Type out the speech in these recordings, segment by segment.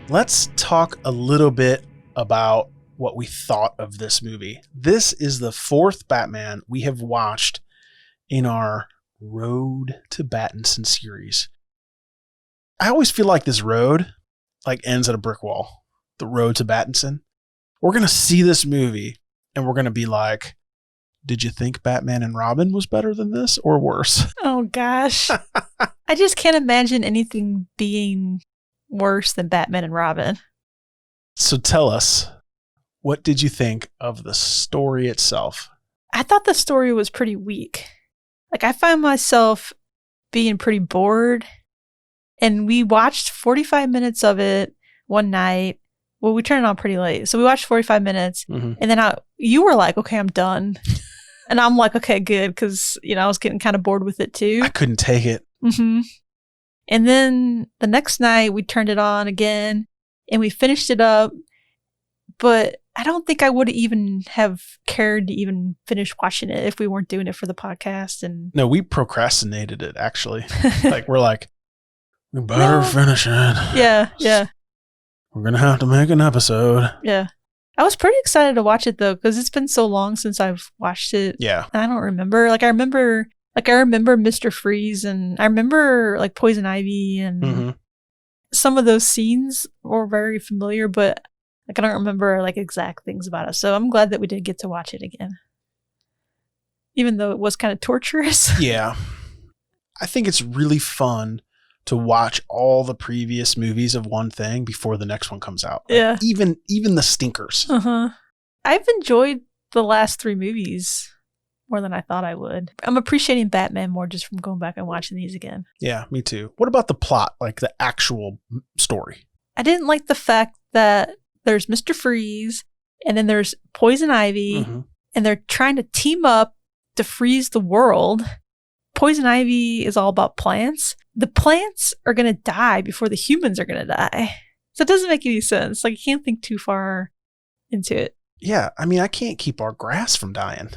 let's talk a little bit about what we thought of this movie. This is the fourth Batman we have watched in our Road to Battinson series. I always feel like this road ends at a brick wall. The road to Battinson. We're going to see this movie and we're going to be like, did you think Batman and Robin was better than this or worse? Oh gosh. I just can't imagine anything being worse than Batman and Robin. So tell us, what did you think of the story itself? I thought the story was pretty weak. I find myself being pretty bored. And we watched 45 minutes of it one night. Well, we turned it on pretty late. So we watched 45 minutes. Mm-hmm. And then you were like, okay, I'm done. And I'm like, okay, good. Because, I was getting kind of bored with it too. I couldn't take it. Mm-hmm. And then the next night we turned it on again and we finished it up. But I don't think I would even have cared to even finish watching it if we weren't doing it for the podcast. And no, we procrastinated it, actually. We're like, we better finish it. Yeah. We're going to have to make an episode. Yeah. I was pretty excited to watch it, though, because it's been so long since I've watched it. Yeah. I don't remember. I remember Mr. Freeze, and I remember, Poison Ivy, and some of those scenes were very familiar, but I don't remember, exact things about it. So I'm glad that we did get to watch it again. Even though it was kind of torturous. Yeah. I think it's really fun to watch all the previous movies of one thing before the next one comes out. Yeah. Even the stinkers. Uh-huh. I've enjoyed the last three movies more than I thought I would. I'm appreciating Batman more just from going back and watching these again. Yeah, me too. What about the plot, the actual story? I didn't like the fact that there's Mr. Freeze and then there's Poison Ivy and they're trying to team up to freeze the world. Poison Ivy is all about plants. The plants are going to die before the humans are going to die. So it doesn't make any sense. You can't think too far into it. Yeah, I can't keep our grass from dying.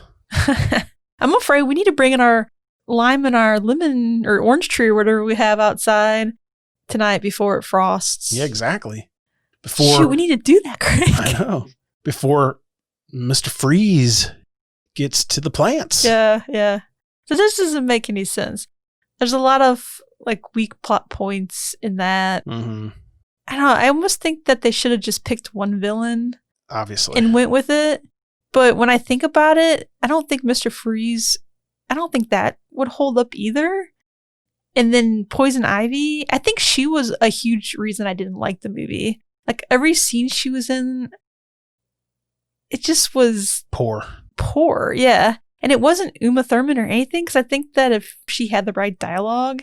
I'm afraid we need to bring in our lime and our lemon or orange tree or whatever we have outside tonight before it frosts. Yeah, exactly. Shoot, we need to do that, Craig. I know. Before Mr. Freeze gets to the plants. Yeah. So this doesn't make any sense. There's a lot of weak plot points in that. Mm-hmm. I don't know. I almost think that they should have just picked one villain. Obviously. And went with it. But when I think about it, I don't think Mr. Freeze, I don't think that would hold up either. And then Poison Ivy, I think she was a huge reason I didn't like the movie. Every scene she was in, it just was poor, yeah. And it wasn't Uma Thurman or anything, because I think that if she had the right dialogue,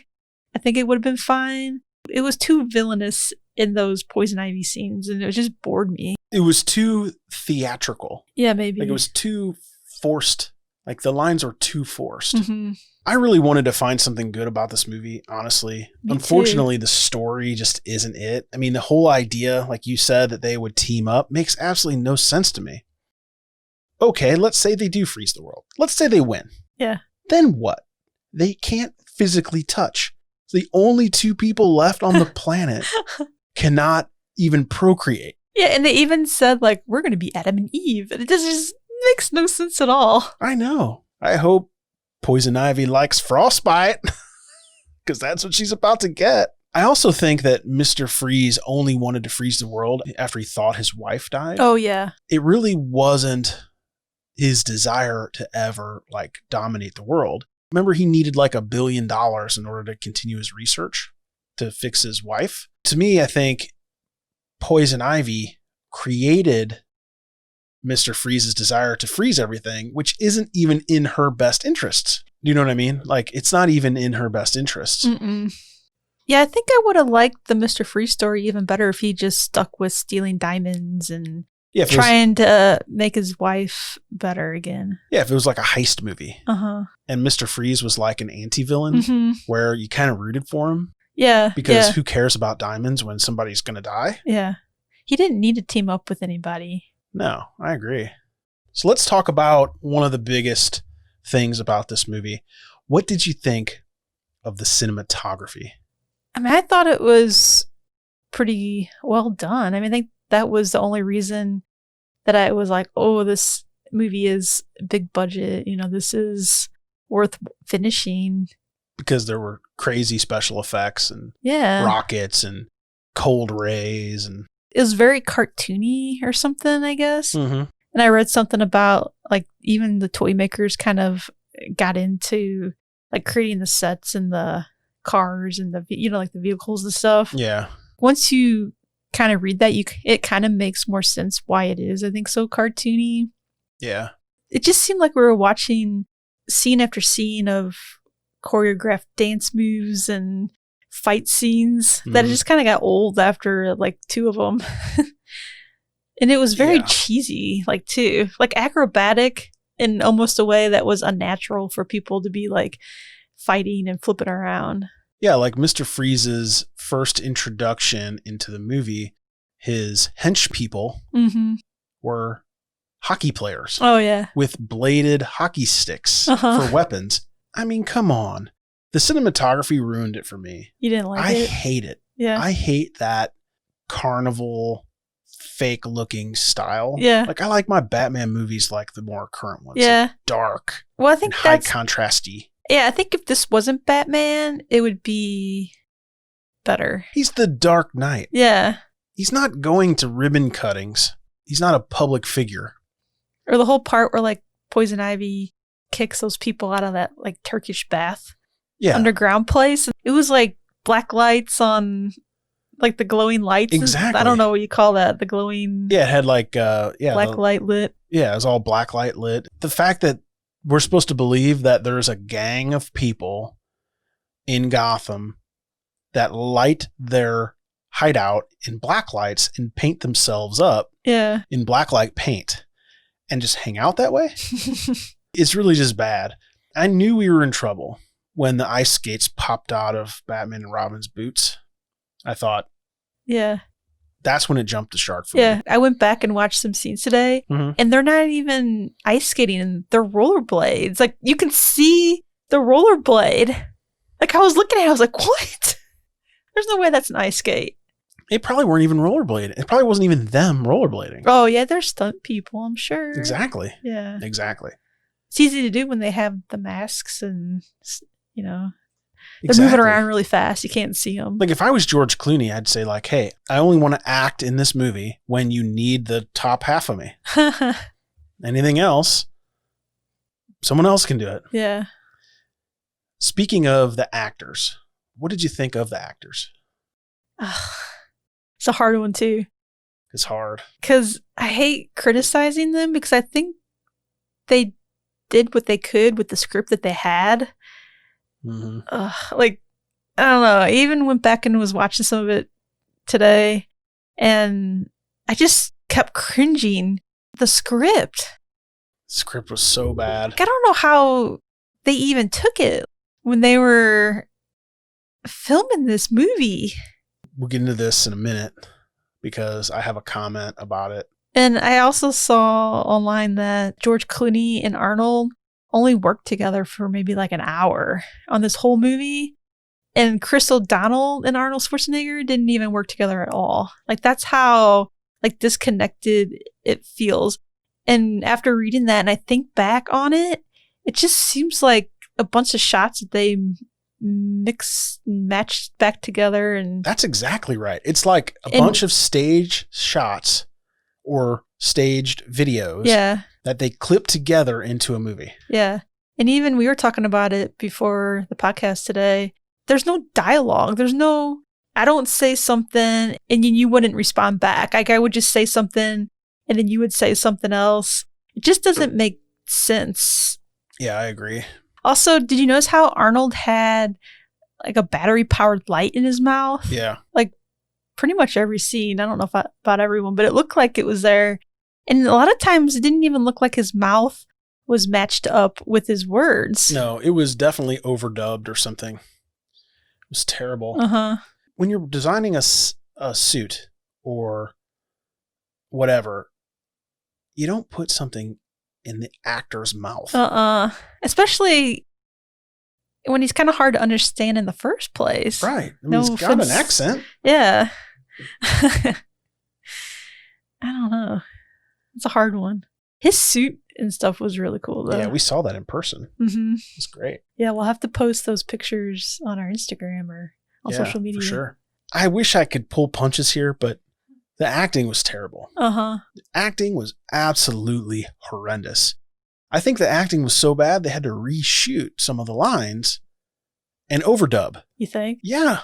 I think it would have been fine. It was too villainous in those Poison Ivy scenes, and it just bored me. It was too theatrical. Yeah, maybe. It was too forced. The lines were too forced. Mm-hmm. I really wanted to find something good about this movie, honestly. Me Unfortunately, too. the story just isn't it. The whole idea, like you said, that they would team up makes absolutely no sense to me. Okay, let's say they do freeze the world. Let's say they win. Yeah. Then what? They can't physically touch. The only two people left on the planet cannot even procreate. Yeah, and they even said, we're going to be Adam and Eve. And it just makes no sense at all. I know. I hope Poison Ivy likes frostbite, because that's what she's about to get. I also think that Mr. Freeze only wanted to freeze the world after he thought his wife died. Oh, yeah. It really wasn't his desire to ever dominate the world. Remember, he needed $1 billion in order to continue his research to fix his wife. To me, I think Poison Ivy created Mr. Freeze's desire to freeze everything, which isn't even in her best interests. Do you know what I mean? It's not even in her best interests. Mm-mm. Yeah, I think I would have liked the Mr. Freeze story even better if he just stuck with stealing diamonds and trying to make his wife better again. Yeah, if it was a heist movie. Uh-huh. And Mr. Freeze was an anti-villain where you kind of rooted for him. Yeah. Because who cares about diamonds when somebody's going to die? Yeah. He didn't need to team up with anybody. No, I agree. So let's talk about one of the biggest things about this movie. What did you think of the cinematography? I thought it was pretty well done. I mean, I think that was the only reason that I was like, oh, this movie is big budget. This is worth finishing. Because there were crazy special effects and Yeah. rockets and cold rays. And it was very cartoony or something, I guess. Mm-hmm. And I read something about like even the toy makers kind of got into like creating the sets and the cars and the like the vehicles and stuff. Yeah. Once you kind of read that, it kind of makes more sense why it is, I think, so cartoony. Yeah. It just seemed like we were watching scene after scene of choreographed dance moves and fight scenes that it just kind of got old after like 2 of them. And it was very cheesy, like, too. Like acrobatic in almost a way that was unnatural for people to be like fighting and flipping around. Yeah, like Mr. Freeze's first introduction into the movie, his hench people were hockey players. Oh, yeah. With bladed hockey sticks for weapons. I mean, come on. The cinematography ruined it for me. You didn't like it? I hate it. Yeah. I hate that carnival, fake-looking style. Yeah. Like, I like my Batman movies like the more current ones. Yeah. Like dark. Well, I think and high contrasty. Yeah, I think if this wasn't Batman, it would be better. He's the Dark Knight. Yeah. He's not going to ribbon cuttings. He's not a public figure. Or the whole part where like Poison Ivy kicks those people out of that like Turkish bath underground place. It was like black lights on like the glowing lights. Exactly. I don't know what you call that. The glowing. Yeah, it had like black light lit. Yeah, it was all black light lit. The fact that we're supposed to believe that there's a gang of people in Gotham that light their hideout in black lights and paint themselves up in black light paint and just hang out that way. It's really just bad. I knew we were in trouble when the ice skates popped out of Batman and Robin's boots. I thought, that's when it jumped the shark for me. Yeah, I went back and watched some scenes today, and they're not even ice skating. They're rollerblades. Like, you can see the rollerblade. Like, I was looking at it, I was like, what? There's no way that's an ice skate. They probably weren't even rollerblading. It probably wasn't even them rollerblading. Oh, yeah, they're stunt people, I'm sure. Exactly. Yeah. Exactly. It's easy to do when they have the masks and, they're moving around really fast. You can't see them. Like, if I was George Clooney, I'd say, like, hey, I only want to act in this movie when you need the top half of me. Anything else, someone else can do it. Yeah. Speaking of the actors, what did you think of the actors? It's a hard one, too. It's hard. Because I hate criticizing them because I think they did what they could with the script that they had. Like, I don't know. I even went back and was watching some of it today, and I just kept cringing. The script was so bad. Like, I don't know how they even took it when they were filming this movie. We'll get into this in a minute because I have a comment about it. And I also saw online that George Clooney and Arnold only worked together for maybe like an hour on this whole movie. And Chris O'Donnell and Arnold Schwarzenegger didn't even work together at all. Like, that's how like disconnected it feels. And after reading that and I think back on it, it just seems like a bunch of shots that they mixed and matched back together. And that's exactly right. It's like a bunch of stage shots or staged videos that they clip together into a movie. Yeah. And even we were talking about it before the podcast today. There's no dialogue. There's no, I don't say something and you wouldn't respond back. Like, I would just say something and then you would say something else. It just doesn't make sense. Yeah, I agree. Also, did you notice how Arnold had like a battery powered light in his mouth? Yeah. Like, pretty much every scene. I don't know about everyone, but it looked like it was there. And a lot of times it didn't even look like his mouth was matched up with his words. No, it was definitely overdubbed or something. It was terrible. When you're designing a suit or whatever, you don't put something in the actor's mouth. Especially when he's kind of hard to understand in the first place. Right. I mean, he's got an accent. Yeah. I don't know. It's a hard one. His suit and stuff was really cool, though. Yeah, we saw that in person. Mm-hmm. It's great. Yeah, we'll have to post those pictures on our Instagram or on social media. For sure. I wish I could pull punches here, but the acting was terrible. Uh-huh. The acting was absolutely horrendous. I think the acting was so bad they had to reshoot some of the lines and overdub. You think? Yeah.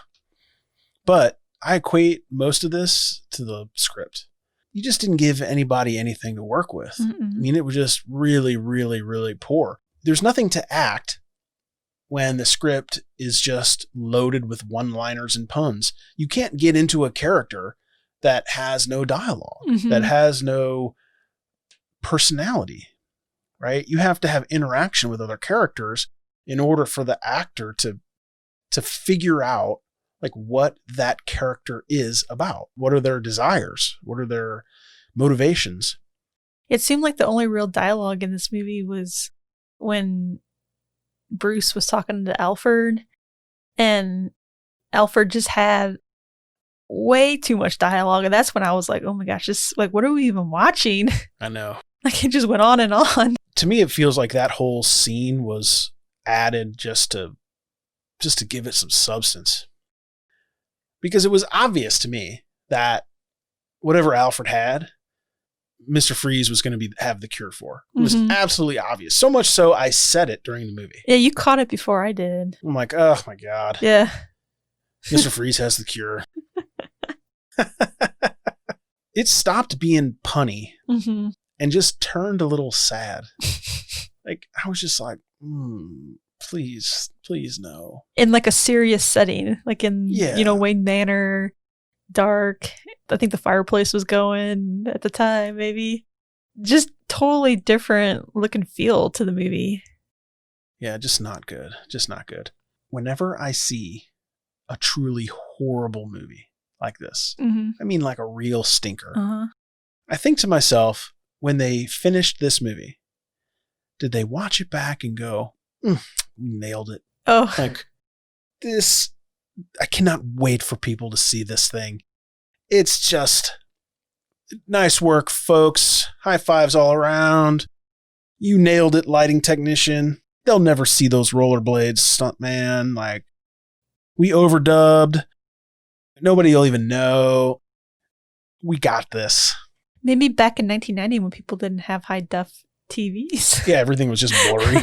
But I equate most of this to the script. You just didn't give anybody anything to work with. Mm-mm. I mean, it was just really, really, really poor. There's nothing to act when the script is just loaded with one-liners and puns. You can't get into a character that has no dialogue, that has no personality, right? You have to have interaction with other characters in order for the actor to figure out like what that character is about. What are their desires? What are their motivations? It seemed like the only real dialogue in this movie was when Bruce was talking to Alfred, and Alfred just had way too much dialogue. And that's when I was like, oh my gosh, this, like, what are we even watching? I know. Like, it just went on and on. To me, it feels like that whole scene was added just to give it some substance. Because it was obvious to me that whatever Alfred had, Mr. Freeze was going to have the cure for. It was absolutely obvious. So much so, I said it during the movie. Yeah, you caught it before I did. I'm like, oh my God. Yeah. Mr. Freeze has the cure. It stopped being punny and just turned a little sad. Like, I was just like, please no. In like a serious setting, like in, Wayne Manor, dark. I think the fireplace was going at the time, maybe. Just totally different look and feel to the movie. Yeah, just not good. Just not good. Whenever I see a truly horrible movie like this, I mean like a real stinker, I think to myself, when they finished this movie, did they watch it back and go, we nailed it? Oh. Like, this, I cannot wait for people to see this thing. It's just nice work, folks. High fives all around. You nailed it, lighting technician. They'll never see those rollerblades, stuntman. Like, we overdubbed. Nobody will even know. We got this. Maybe back in 1990 when people didn't have high def TVs. Yeah, everything was just blurry.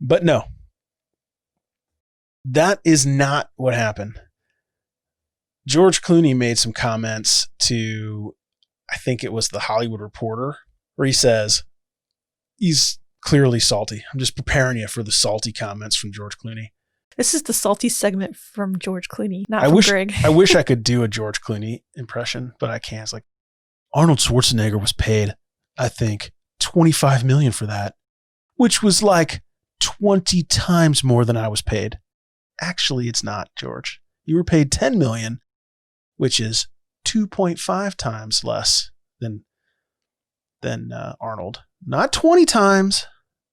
But no. That is not what happened. George Clooney made some comments to, I think it was the Hollywood Reporter, where he says, he's clearly salty. I'm just preparing you for the salty comments from George Clooney. This is the salty segment from George Clooney, not from Greg. I wish I could do a George Clooney impression, but I can't. It's like, Arnold Schwarzenegger was paid, I think, $25 million for that, which was like 20 times more than I was paid. Actually, it's not, George. You were paid $10 million, which is 2.5 times less than Arnold. Not 20 times,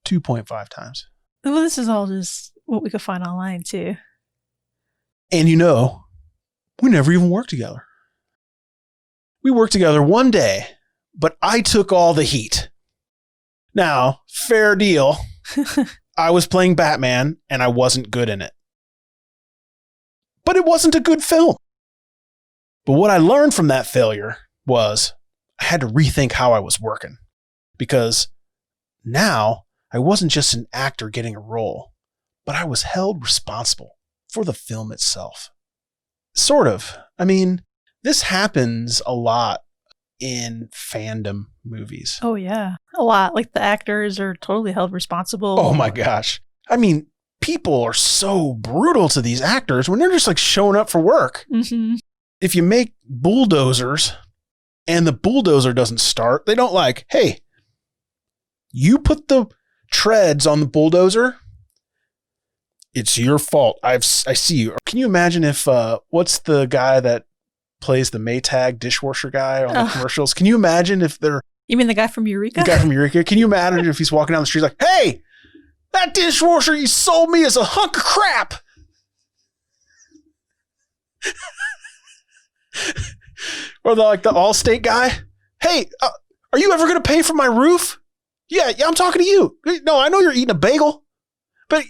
2.5 times. Well, this is all just what we could find online, too. And we never even worked together. We worked together one day, but I took all the heat. Now, fair deal. I was playing Batman, and I wasn't good in it. But it wasn't a good film. But what I learned from that failure was I had to rethink how I was working. Because now I wasn't just an actor getting a role, but I was held responsible for the film itself. Sort of. I mean, this happens a lot in fandom movies. Oh, yeah. A lot. Like, the actors are totally held responsible. Oh, my gosh. I mean, people are so brutal to these actors when they're just like showing up for work. If you make bulldozers and the bulldozer doesn't start, they don't like, hey, you put the treads on the bulldozer. It's your fault. I see you. Can you imagine if, what's the guy that plays the Maytag dishwasher guy on the commercials? Can you imagine if they're... You mean the guy from Eureka? The guy from Eureka. Can you imagine if he's walking down the street like, hey, that dishwasher you sold me is a hunk of crap. Or the Allstate guy. Hey, are you ever going to pay for my roof? Yeah, I'm talking to you. No, I know you're eating a bagel, but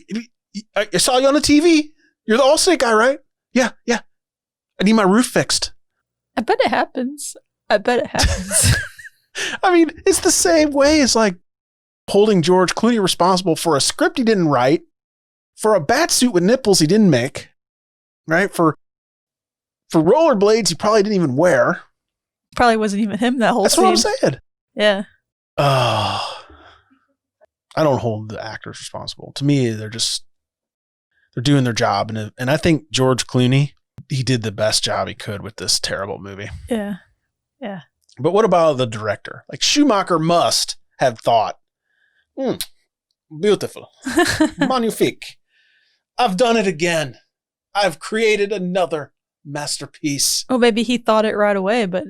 I saw you on the TV. You're the Allstate guy, right? Yeah. I need my roof fixed. I bet it happens. I mean, it's the same way as like holding George Clooney responsible for a script he didn't write, for a bat suit with nipples he didn't make, right? For rollerblades he probably didn't even wear. Probably wasn't even him that whole That's scene. what I'm saying. Yeah. I don't hold the actors responsible. To me, they're doing their job. And I think George Clooney, he did the best job he could with this terrible movie. Yeah. But what about the director? Like Schumacher must have thought, beautiful, magnifique. I've done it again. I've created another masterpiece. Well, maybe he thought it right away, but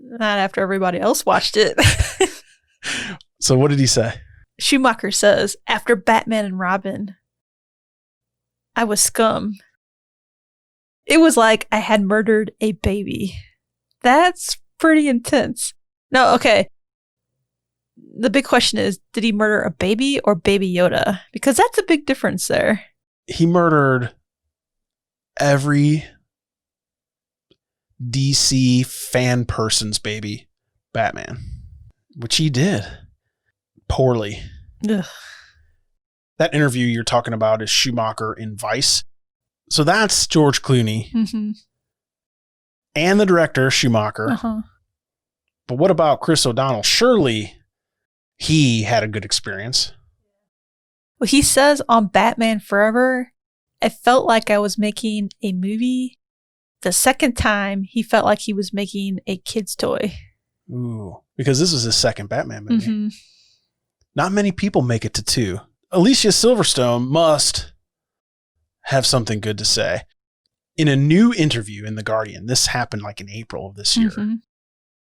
not after everybody else watched it. So what did he say? Schumacher says, after Batman and Robin, I was scum. It was like I had murdered a baby. That's pretty intense. No, okay. The big question is, did he murder a baby or Baby Yoda? Because that's a big difference there. He murdered every DC fan person's baby, Batman, which he did poorly. Ugh. That interview you're talking about is Schumacher in Vice. So that's George Clooney and the director, Schumacher. Uh-huh. But what about Chris O'Donnell? Surely he had a good experience. Well, he says on Batman Forever, I felt like I was making a movie. The second time, he felt like he was making a kid's toy. Ooh, because this is his second Batman movie. Mm-hmm. Not many people make it to 2. Alicia Silverstone must have something good to say. In a new interview in The Guardian, this happened like in April of this year,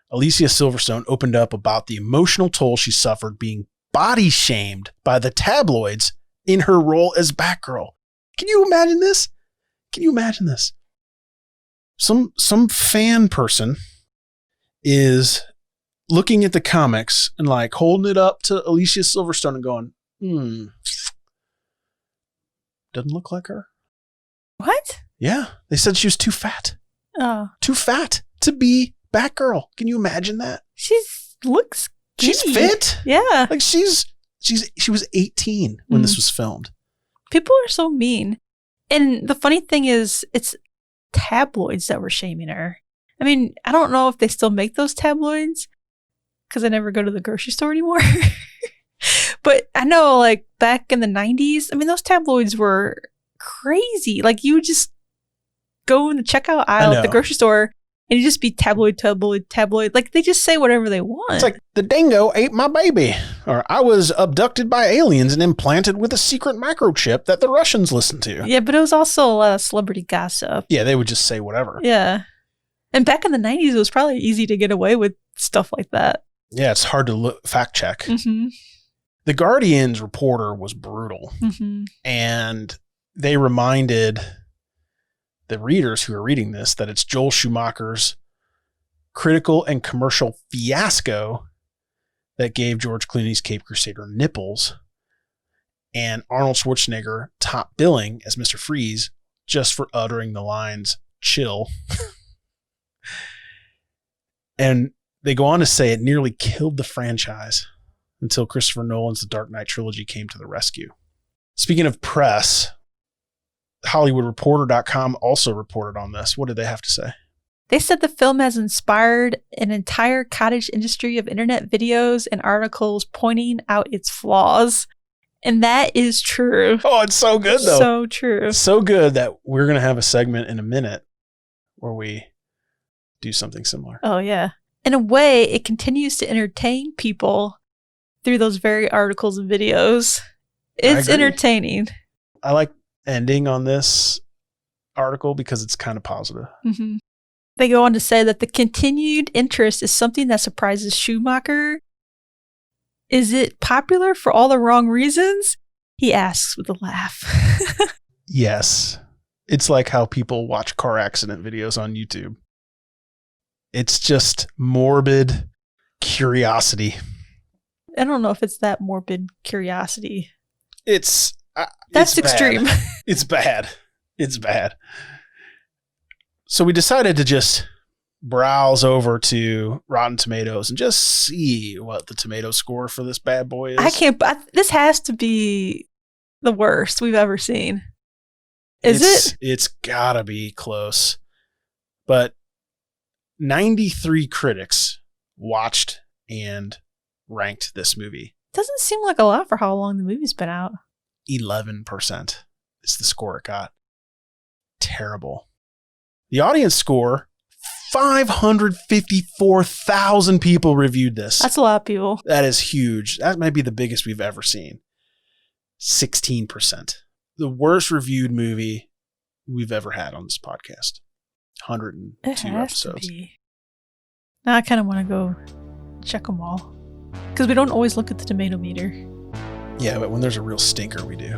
Alicia Silverstone opened up about the emotional toll she suffered being body shamed by the tabloids in her role as Batgirl. Can you imagine this? Some fan person is looking at the comics and like holding it up to Alicia Silverstone and going, doesn't look like her. What? Yeah. They said she was too fat. Oh. Too fat to be Batgirl. Can you imagine that? She looks She's fit. Yeah. Like she was 18 when this was filmed. People are so mean. And the funny thing is, it's tabloids that were shaming her. I mean, I don't know if they still make those tabloids because I never go to the grocery store anymore. But I know, like, back in the 90s, I mean, those tabloids were crazy. Like, you would just go in the checkout aisle at the grocery store and you just be tabloid. Like, they just say whatever they want. It's like, the dingo ate my baby. Or I was abducted by aliens and implanted with a secret microchip that the Russians listened to. Yeah, but it was also a lot of celebrity gossip. Yeah, they would just say whatever. Yeah. And back in the 90s, it was probably easy to get away with stuff like that. Yeah, it's hard to fact check. Mm-hmm. The Guardian's reporter was brutal. Mm-hmm. And they reminded the readers who are reading this that it's Joel Schumacher's critical and commercial fiasco that gave George Clooney's Cape Crusader nipples and Arnold Schwarzenegger top billing as Mr. Freeze just for uttering the lines, chill. And they go on to say it nearly killed the franchise until Christopher Nolan's The Dark Knight trilogy came to the rescue. Speaking of press, HollywoodReporter.com also reported on this. What did they have to say? They said the film has inspired an entire cottage industry of internet videos and articles pointing out its flaws. And that is true. Oh, it's so good, though. So true. So good that we're going to have a segment in a minute where we do something similar. Oh, yeah. In a way, it continues to entertain people through those very articles and videos. It's entertaining. I like ending on this article because it's kind of positive. Mm-hmm. They go on to say that the continued interest is something that surprises Schumacher. Is it popular for all the wrong reasons? He asks with a laugh. Yes. It's like how people watch car accident videos on YouTube. It's just morbid curiosity. I don't know if it's that morbid curiosity. That's extreme. Bad. It's bad. It's bad. So we decided to just browse over to Rotten Tomatoes and just see what the tomato score for this bad boy is. This has to be the worst we've ever seen. Is it? It's gotta be close. But 93 critics watched and ranked this movie. Doesn't seem like a lot for how long the movie's been out. 11% is the score it got. Terrible. The audience score, 554,000 people reviewed this. That's a lot of people. That is huge. That might be the biggest we've ever seen. 16%. The worst reviewed movie we've ever had on this podcast. 102 episodes. Now I kind of want to go check them all. Because we don't always look at the tomato meter. Yeah, but when there's a real stinker, we do.